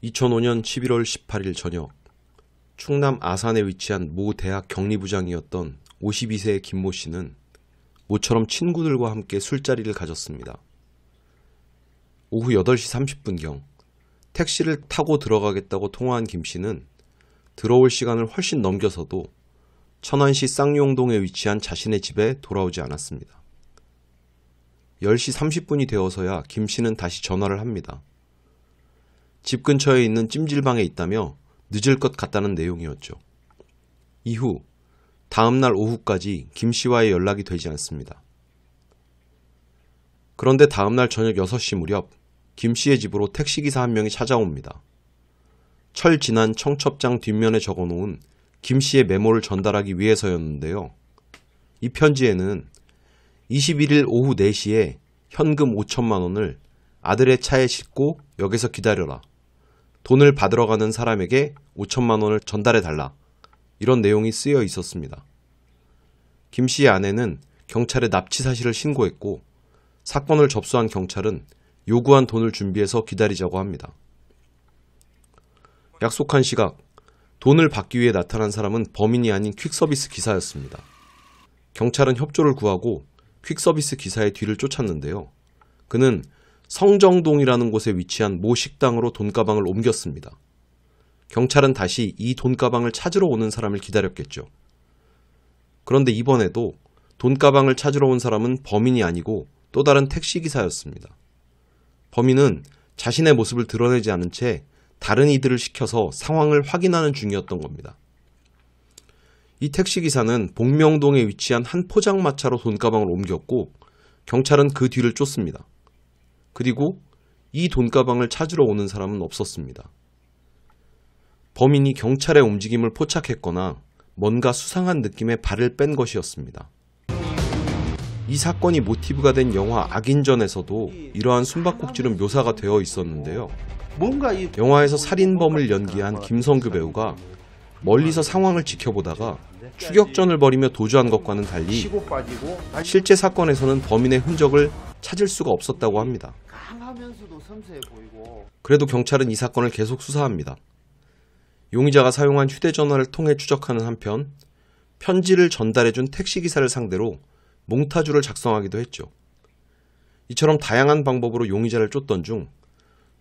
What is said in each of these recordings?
2005년 11월 18일 저녁, 충남 아산에 위치한 모 대학 격리부장이었던 52세의 김모 씨는 모처럼 친구들과 함께 술자리를 가졌습니다. 오후 8시 30분경 택시를 타고 들어가겠다고 통화한 김 씨는 들어올 시간을 훨씬 넘겨서도 천안시 쌍용동에 위치한 자신의 집에 돌아오지 않았습니다. 10시 30분이 되어서야 김 씨는 다시 전화를 합니다. 집 근처에 있는 찜질방에 있다며 늦을 것 같다는 내용이었죠. 이후 다음날 오후까지 김 씨와의 연락이 되지 않습니다. 그런데 다음날 저녁 6시 무렵 김 씨의 집으로 택시기사 한 명이 찾아옵니다. 철 진한 청첩장 뒷면에 적어놓은 김 씨의 메모를 전달하기 위해서였는데요. 이 편지에는 21일 오후 4시에 현금 5천만 원을 아들의 차에 싣고 역에서 기다려라. 돈을 받으러 가는 사람에게 5천만 원을 전달해달라. 이런 내용이 쓰여 있었습니다. 김 씨의 아내는 경찰에 납치 사실을 신고했고 사건을 접수한 경찰은 요구한 돈을 준비해서 기다리자고 합니다. 약속한 시각, 돈을 받기 위해 나타난 사람은 범인이 아닌 퀵서비스 기사였습니다. 경찰은 협조를 구하고 퀵서비스 기사의 뒤를 쫓았는데요. 그는 성정동이라는 곳에 위치한 모 식당으로 돈가방을 옮겼습니다. 경찰은 다시 이 돈가방을 찾으러 오는 사람을 기다렸겠죠. 그런데 이번에도 돈가방을 찾으러 온 사람은 범인이 아니고 또 다른 택시기사였습니다. 범인은 자신의 모습을 드러내지 않은 채 다른 이들을 시켜서 상황을 확인하는 중이었던 겁니다. 이 택시기사는 복명동에 위치한 한 포장마차로 돈가방을 옮겼고 경찰은 그 뒤를 쫓습니다. 그리고 이 돈가방을 찾으러 오는 사람은 없었습니다. 범인이 경찰의 움직임을 포착했거나 뭔가 수상한 느낌의 발을 뺀 것이었습니다. 이 사건이 모티브가 된 영화 악인전에서도 이러한 숨바꼭질은 묘사가 되어 있었는데요. 영화에서 살인범을 연기한 김성규 배우가 멀리서 상황을 지켜보다가 추격전을 벌이며 도주한 것과는 달리 실제 사건에서는 범인의 흔적을 찾을 수가 없었다고 합니다. 그래도 경찰은 이 사건을 계속 수사합니다. 용의자가 사용한 휴대전화를 통해 추적하는 한편 편지를 전달해준 택시기사를 상대로 몽타주를 작성하기도 했죠. 이처럼 다양한 방법으로 용의자를 쫓던 중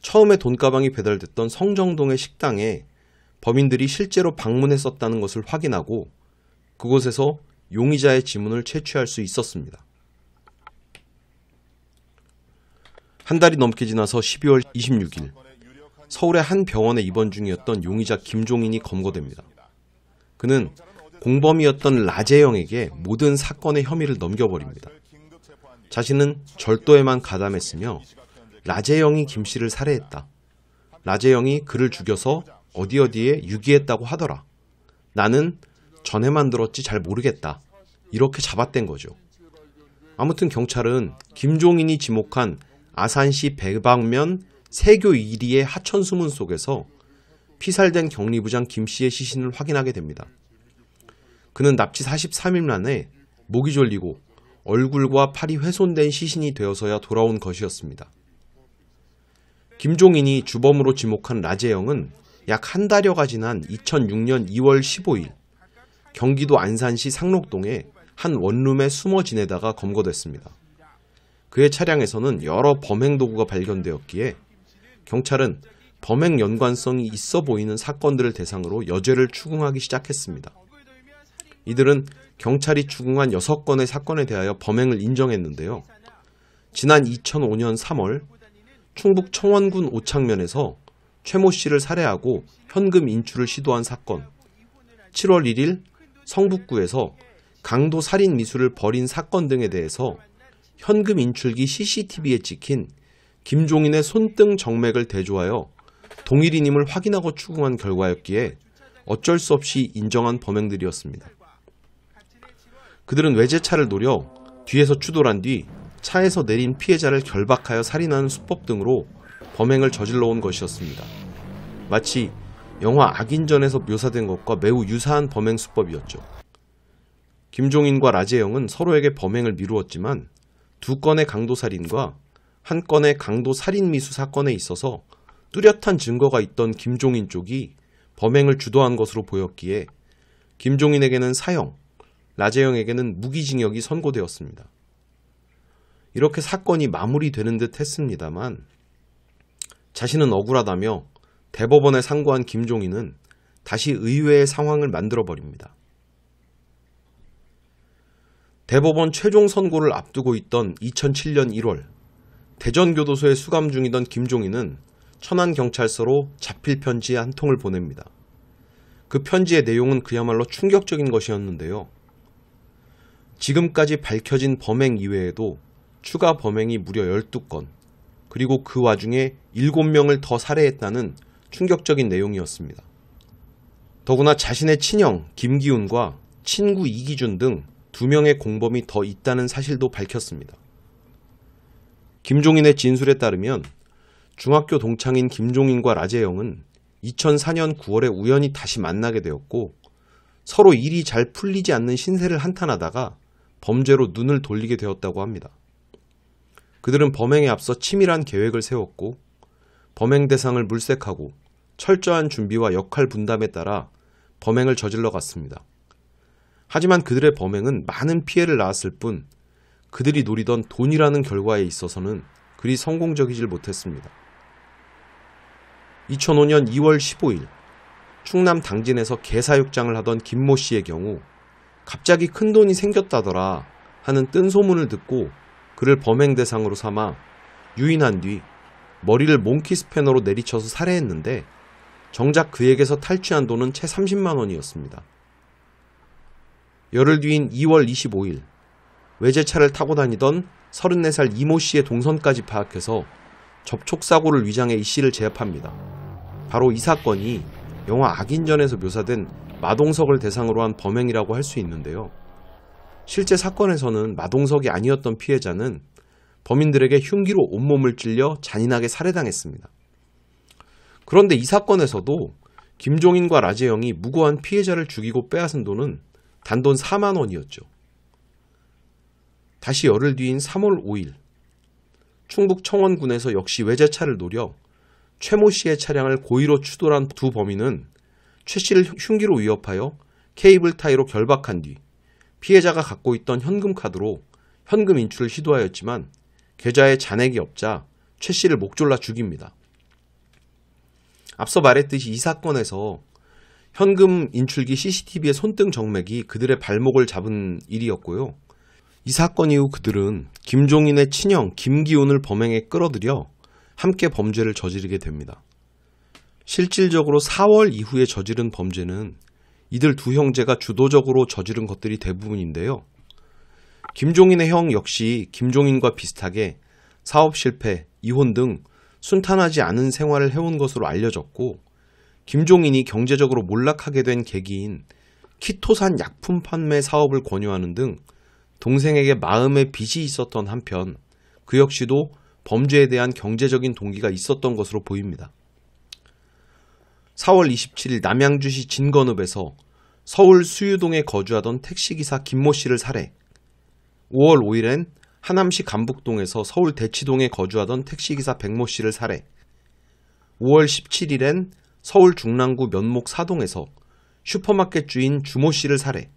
처음에 돈가방이 배달됐던 성정동의 식당에 범인들이 실제로 방문했었다는 것을 확인하고 그곳에서 용의자의 지문을 채취할 수 있었습니다. 한 달이 넘게 지나서 12월 26일 서울의 한 병원에 입원 중이었던 용의자 김종인이 검거됩니다. 그는 공범이었던 라재영에게 모든 사건의 혐의를 넘겨버립니다. 자신은 절도에만 가담했으며 라재영이 김 씨를 살해했다. 라재영이 그를 죽여서 어디에 유기했다고 하더라. 나는 전에만 들었지 잘 모르겠다. 이렇게 잡아댄 거죠. 아무튼 경찰은 김종인이 지목한 아산시 배방면 세교 1리의 하천수문 속에서 피살된 격리부장 김 씨의 시신을 확인하게 됩니다. 그는 납치 43일 만에 목이 졸리고 얼굴과 팔이 훼손된 시신이 되어서야 돌아온 것이었습니다. 김종인이 주범으로 지목한 라재영은 약 한 달여가 지난 2006년 2월 15일 경기도 안산시 상록동의 한 원룸에 숨어 지내다가 검거됐습니다. 그의 차량에서는 여러 범행 도구가 발견되었기에 경찰은 범행 연관성이 있어 보이는 사건들을 대상으로 여죄를 추궁하기 시작했습니다. 이들은 경찰이 추궁한 6건의 사건에 대하여 범행을 인정했는데요. 지난 2005년 3월 충북 청원군 오창면에서 최모 씨를 살해하고 현금 인출을 시도한 사건, 7월 1일 성북구에서 강도 살인 미수를 벌인 사건 등에 대해서 현금 인출기 CCTV에 찍힌 김종인의 손등 정맥을 대조하여 동일인임을 확인하고 추궁한 결과였기에 어쩔 수 없이 인정한 범행들이었습니다. 그들은 외제차를 노려 뒤에서 추돌한 뒤 차에서 내린 피해자를 결박하여 살인하는 수법 등으로 범행을 저질러 온 것이었습니다. 마치 영화 악인전에서 묘사된 것과 매우 유사한 범행 수법이었죠. 김종인과 라재영은 서로에게 범행을 미루었지만 2건의 강도살인과 1건의 강도살인 미수 사건에 있어서 뚜렷한 증거가 있던 김종인 쪽이 범행을 주도한 것으로 보였기에 김종인에게는 사형, 라재영에게는 무기징역이 선고되었습니다. 이렇게 사건이 마무리되는 듯 했습니다만 자신은 억울하다며 대법원에 상고한 김종인은 다시 의외의 상황을 만들어버립니다. 대법원 최종 선고를 앞두고 있던 2007년 1월 대전교도소에 수감 중이던 김종인은 천안경찰서로 자필 편지 한 통을 보냅니다. 그 편지의 내용은 그야말로 충격적인 것이었는데요. 지금까지 밝혀진 범행 이외에도 추가 범행이 무려 12건, 그리고 그 와중에 7명을 더 살해했다는 충격적인 내용이었습니다. 더구나 자신의 친형 김기훈과 친구 이기준 등 2명의 공범이 더 있다는 사실도 밝혔습니다. 김종인의 진술에 따르면 중학교 동창인 김종인과 라재영은 2004년 9월에 우연히 다시 만나게 되었고 서로 일이 잘 풀리지 않는 신세를 한탄하다가 범죄로 눈을 돌리게 되었다고 합니다. 그들은 범행에 앞서 치밀한 계획을 세웠고 범행 대상을 물색하고 철저한 준비와 역할 분담에 따라 범행을 저질러 갔습니다. 하지만 그들의 범행은 많은 피해를 낳았을 뿐 그들이 노리던 돈이라는 결과에 있어서는 그리 성공적이질 못했습니다. 2005년 2월 15일 충남 당진에서 개사육장을 하던 김모 씨의 경우 갑자기 큰 돈이 생겼다더라 하는 뜬소문을 듣고 그를 범행 대상으로 삼아 유인한 뒤 머리를 몽키 스패너로 내리쳐서 살해했는데 정작 그에게서 탈취한 돈은 채 30만 원이었습니다. 열흘 뒤인 2월 25일 외제차를 타고 다니던 34살 이모 씨의 동선까지 파악해서 접촉사고를 위장해 이 씨를 제압합니다. 바로 이 사건이 영화 악인전에서 묘사된 마동석을 대상으로 한 범행이라고 할 수 있는데요. 실제 사건에서는 마동석이 아니었던 피해자는 범인들에게 흉기로 온몸을 찔려 잔인하게 살해당했습니다. 그런데 이 사건에서도 김종인과 라재영이 무고한 피해자를 죽이고 빼앗은 돈은 단돈 4만 원이었죠. 다시 열흘 뒤인 3월 5일 충북 청원군에서 역시 외제차를 노려 최모 씨의 차량을 고의로 추돌한 두 범인은 최 씨를 흉기로 위협하여 케이블 타이로 결박한 뒤 피해자가 갖고 있던 현금 카드로 현금 인출을 시도하였지만 계좌에 잔액이 없자 최 씨를 목졸라 죽입니다. 앞서 말했듯이 이 사건에서 현금 인출기 CCTV의 손등 정맥이 그들의 발목을 잡은 일이었고요. 이 사건 이후 그들은 김종인의 친형 김기훈을 범행에 끌어들여 함께 범죄를 저지르게 됩니다. 실질적으로 4월 이후에 저지른 범죄는 이들 두 형제가 주도적으로 저지른 것들이 대부분인데요. 김종인의 형 역시 김종인과 비슷하게 사업 실패, 이혼 등 순탄하지 않은 생활을 해온 것으로 알려졌고 김종인이 경제적으로 몰락하게 된 계기인 키토산 약품 판매 사업을 권유하는 등 동생에게 마음의 빚이 있었던 한편 그 역시도 범죄에 대한 경제적인 동기가 있었던 것으로 보입니다. 4월 27일 남양주시 진건읍에서 서울 수유동에 거주하던 택시기사 김모 씨를 살해, 5월 5일엔 하남시 감북동에서 서울 대치동에 거주하던 택시기사 백모 씨를 살해, 5월 17일엔 서울 중랑구 면목 사동에서 슈퍼마켓 주인 주모 씨를 살해,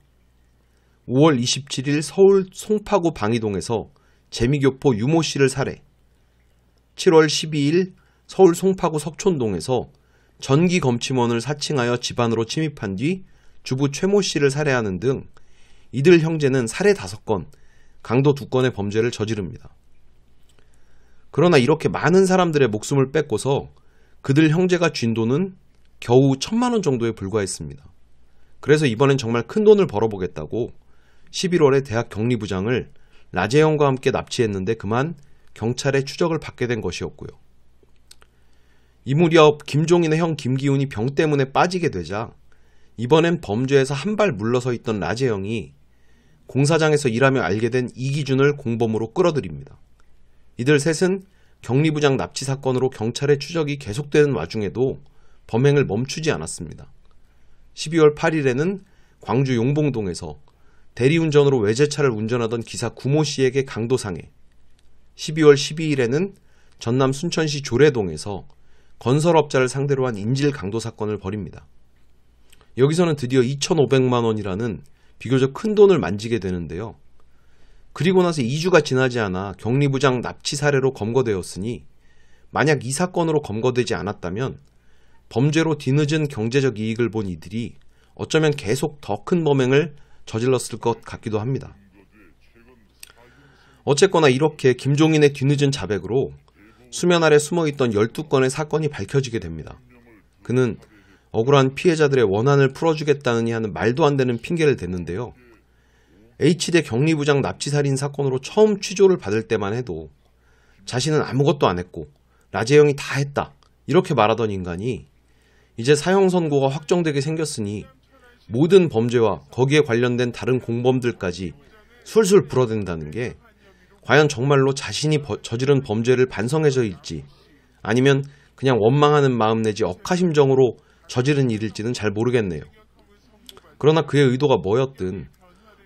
5월 27일 서울 송파구 방이동에서 재미교포 유모 씨를 살해, 7월 12일 서울 송파구 석촌동에서 전기검침원을 사칭하여 집안으로 침입한 뒤 주부 최모 씨를 살해하는 등 이들 형제는 살해 5건, 강도 2건의 범죄를 저지릅니다. 그러나 이렇게 많은 사람들의 목숨을 뺏고서 그들 형제가 쥔 돈은 겨우 1,000만 원 정도에 불과했습니다. 그래서 이번엔 정말 큰 돈을 벌어보겠다고 11월에 대학 격리부장을 라재영과 함께 납치했는데 그만 경찰의 추적을 받게 된 것이었고요. 이 무렵 김종인의 형 김기훈이 병 때문에 빠지게 되자 이번엔 범죄에서 한 발 물러서 있던 라재영이 공사장에서 일하며 알게 된 이기준을 공범으로 끌어들입니다. 이들 셋은 격리부장 납치 사건으로 경찰의 추적이 계속되는 와중에도 범행을 멈추지 않았습니다. 12월 8일에는 광주 용봉동에서 대리운전으로 외제차를 운전하던 기사 구모 씨에게 강도상해, 12월 12일에는 전남 순천시 조례동에서 건설업자를 상대로 한 인질 강도 사건을 벌입니다. 여기서는 드디어 2,500만 원이라는 비교적 큰 돈을 만지게 되는데요. 그리고 나서 2주가 지나지 않아 격리부장 납치 사례로 검거되었으니 만약 이 사건으로 검거되지 않았다면 범죄로 뒤늦은 경제적 이익을 본 이들이 어쩌면 계속 더 큰 범행을 저질렀을 것 같기도 합니다. 어쨌거나 이렇게 김종인의 뒤늦은 자백으로 수면 아래 숨어있던 12건의 사건이 밝혀지게 됩니다. 그는 억울한 피해자들의 원한을 풀어주겠다느니 하는 말도 안 되는 핑계를 댔는데요. H대 격리부장 납치살인 사건으로 처음 취조를 받을 때만 해도 자신은 아무것도 안 했고 라제형이 다 했다 이렇게 말하던 인간이 이제 사형 선고가 확정되게 생겼으니 모든 범죄와 거기에 관련된 다른 공범들까지 술술 불어댄다는 게 과연 정말로 자신이 저지른 범죄를 반성해서일지 아니면 그냥 원망하는 마음 내지 억하심정으로 저지른 일일지는 잘 모르겠네요. 그러나 그의 의도가 뭐였든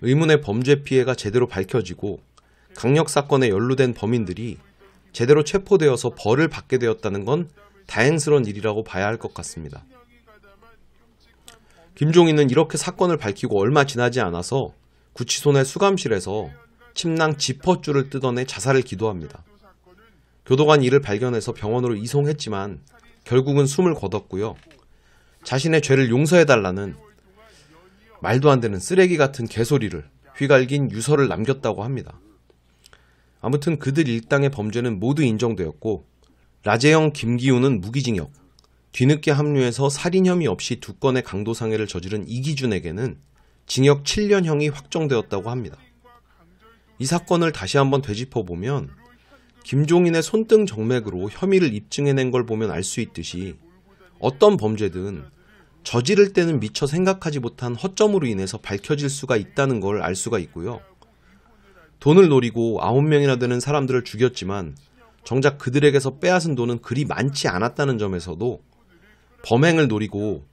의문의 범죄 피해가 제대로 밝혀지고 강력사건에 연루된 범인들이 제대로 체포되어서 벌을 받게 되었다는 건 다행스러운 일이라고 봐야 할 것 같습니다. 김종인은 이렇게 사건을 밝히고 얼마 지나지 않아서 구치소 내 수감실에서 침낭 지퍼줄을 뜯어내 자살을 기도합니다. 교도관이 이를 발견해서 병원으로 이송했지만 결국은 숨을 거뒀고요. 자신의 죄를 용서해달라는 말도 안 되는 쓰레기 같은 개소리를 휘갈긴 유서를 남겼다고 합니다. 아무튼 그들 일당의 범죄는 모두 인정되었고 라제형 김기훈은 무기징역, 뒤늦게 합류해서 살인 혐의 없이 2건의 강도상해를 저지른 이기준에게는 징역 7년형이 확정되었다고 합니다. 이 사건을 다시 한번 되짚어보면 김종인의 손등 정맥으로 혐의를 입증해낸 걸 보면 알 수 있듯이 어떤 범죄든 저지를 때는 미처 생각하지 못한 허점으로 인해서 밝혀질 수가 있다는 걸 알 수가 있고요. 돈을 노리고 9명이나 되는 사람들을 죽였지만 정작 그들에게서 빼앗은 돈은 그리 많지 않았다는 점에서도 범행을 노리고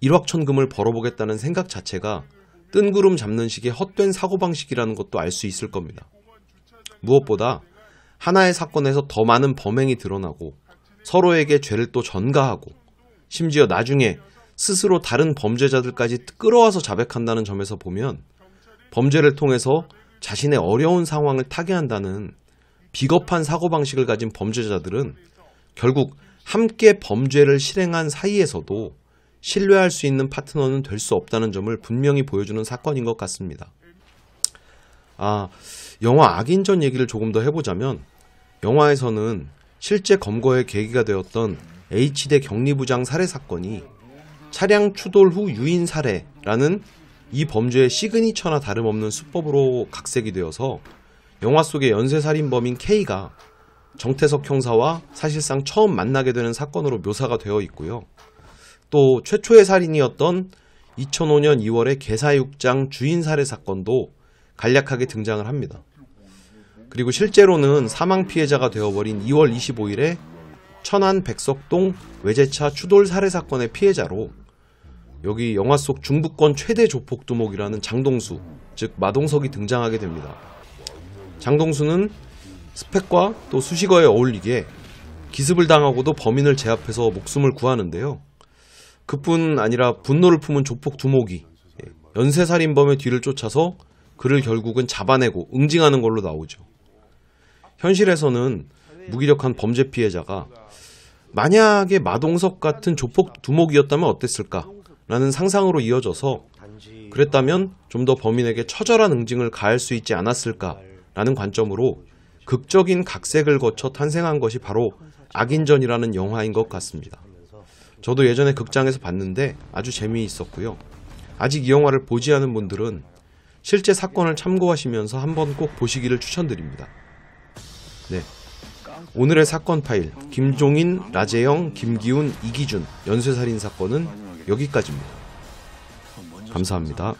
일확천금을 벌어보겠다는 생각 자체가 뜬구름 잡는 식의 헛된 사고방식이라는 것도 알 수 있을 겁니다. 무엇보다 하나의 사건에서 더 많은 범행이 드러나고 서로에게 죄를 또 전가하고 심지어 나중에 스스로 다른 범죄자들까지 끌어와서 자백한다는 점에서 보면 범죄를 통해서 자신의 어려운 상황을 타개한다는 비겁한 사고방식을 가진 범죄자들은 결국 함께 범죄를 실행한 사이에서도 신뢰할 수 있는 파트너는 될 수 없다는 점을 분명히 보여주는 사건인 것 같습니다. 영화 악인전 얘기를 조금 더 해보자면 영화에서는 실제 검거의 계기가 되었던 H대 격리부장 살해 사건이 차량 추돌 후 유인 살해라는 이 범죄의 시그니처나 다름없는 수법으로 각색이 되어서 영화 속의 연쇄살인범인 K가 정태석 형사와 사실상 처음 만나게 되는 사건으로 묘사가 되어 있고요. 또 최초의 살인이었던 2005년 2월의 개사육장 주인 살해 사건도 간략하게 등장을 합니다. 그리고 실제로는 사망 피해자가 되어버린 2월 25일에 천안 백석동 외제차 추돌 살해 사건의 피해자로 여기 영화 속 중부권 최대 조폭 두목이라는 장동수, 즉 마동석이 등장하게 됩니다. 장동수는 스펙과 또 수식어에 어울리게 기습을 당하고도 범인을 제압해서 목숨을 구하는데요. 그뿐 아니라 분노를 품은 조폭 두목이 연쇄살인범의 뒤를 쫓아서 그를 결국은 잡아내고 응징하는 걸로 나오죠. 현실에서는 무기력한 범죄 피해자가 만약에 마동석 같은 조폭 두목이었다면 어땠을까? 라는 상상으로 이어져서 그랬다면 좀 더 범인에게 처절한 응징을 가할 수 있지 않았을까? 라는 관점으로 극적인 각색을 거쳐 탄생한 것이 바로 악인전이라는 영화인 것 같습니다. 저도 예전에 극장에서 봤는데 아주 재미있었고요. 아직 이 영화를 보지 않은 분들은 실제 사건을 참고하시면서 한번 꼭 보시기를 추천드립니다. 네, 오늘의 사건 파일 김종인, 라제형, 김기훈, 이기준 연쇄살인 사건은 여기까지입니다. 감사합니다.